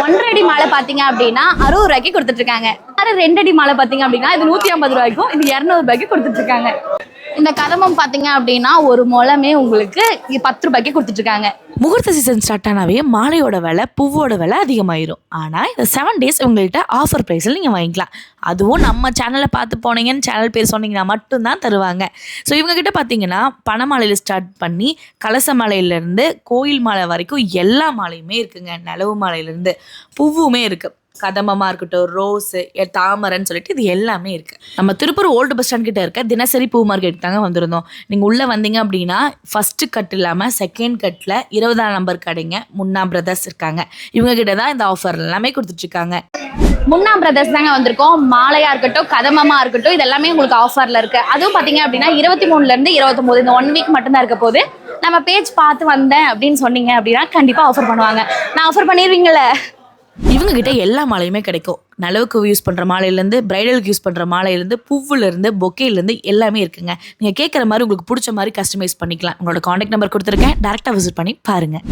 1.5 அடி மாலை பாத்தீங்க அப்படின்னா 60 ரூபாய்க்கு கொடுத்துட்டு இருக்காங்க. 2 அடி மாலை பாத்தீங்க அப்படின்னா இது 150 ரூபாய்க்கும், இது 200 ரூபாய்க்கு கொடுத்துட்டு இருக்காங்க. இந்த கதம்பம் பாத்தீங்க அப்படின்னா ஒரு முழமே உங்களுக்கு 10 ரூபாய்க்கு கொடுத்துட்டு இருக்காங்க. முகூர்த்த சீசன் ஸ்டார்ட் ஆனாவே மாலையோட விலை, பூவோட விலை அதிகமாயிரும். ஆனால் இந்த 7 days உங்கள்கிட்ட ஆஃபர் ப்ரைஸில் நீங்கள் வாங்கிக்கலாம். அதுவும் நம்ம சேனலை பார்த்து போனீங்கன்னு சேனல் பேர் சொன்னீங்கன்னா மட்டும்தான் தருவாங்க. ஸோ இவங்ககிட்ட பார்த்தீங்கன்னா பணமாலையில் ஸ்டார்ட் பண்ணி கலச மாலையிலேருந்து கோயில் மாலை வரைக்கும் எல்லா மாலையுமே இருக்குங்க. நிலவு மாலையிலேருந்து பூவுமே இருக்குது. கதம்பமாக இருக்கட்டும், ரோஸு, தாமரைன்னு சொல்லிட்டு இது எல்லாமே இருக்குது. நம்ம திருப்பூர் ஓல்டு பஸ் ஸ்டாண்ட் கிட்ட இருக்க தினசரி பூ மார்க்கெட் தாங்க வந்திருந்தோம். நீங்கள் உள்ளே வந்தீங்க அப்படின்னா ஃபஸ்ட்டு கட் இல்லாமல் செகண்ட் கட்டில் 20ஆம் நம்பர் கடைங்க முன்னா பிரதர்ஸ் இருக்காங்க. இவங்க கிட்ட தான் இந்த ஆஃபர் எல்லாமே கொடுத்துட்ருக்காங்க. முன்னா பிரதர்ஸ் தாங்க வந்திருக்கோம். மாலையா இருக்கட்டும், கதம்பமா இருக்கட்டும், இது எல்லாமே உங்களுக்கு ஆஃபர்ல இருக்கு. அதுவும் பாத்தீங்க அப்படின்னா 23 29 இந்த 1 வீக் மட்டும் தான் இருக்க போது. நம்ம பேஜ் பார்த்து வந்தேன் அப்படின்னு சொன்னீங்க அப்படின்னா கண்டிப்பா ஆஃபர் பண்ணுவாங்க. நான் ஆஃபர் பண்ணிடுவீங்களே. இவங்க கிட்ட எல்லா மாலையுமே கிடைக்கும். நிலவுக்கு யூஸ் பண்ணுற மாலையிலேருந்து, பிரைடலுக்கு யூஸ் பண்ணுற மாலையிலேருந்து, பூவுலேருந்து, பொக்கேலேருந்து எல்லாமே இருக்குங்க. நீங்கள் கேட்குற மாதிரி உங்களுக்கு பிடிச்ச மாதிரி கஸ்டமைஸ் பண்ணிக்கலாம். உங்களோட காண்டாக்ட் நம்பர் கொடுத்துருக்கேன். டேரெக்டாக விசிட் பண்ணி பாருங்கள்.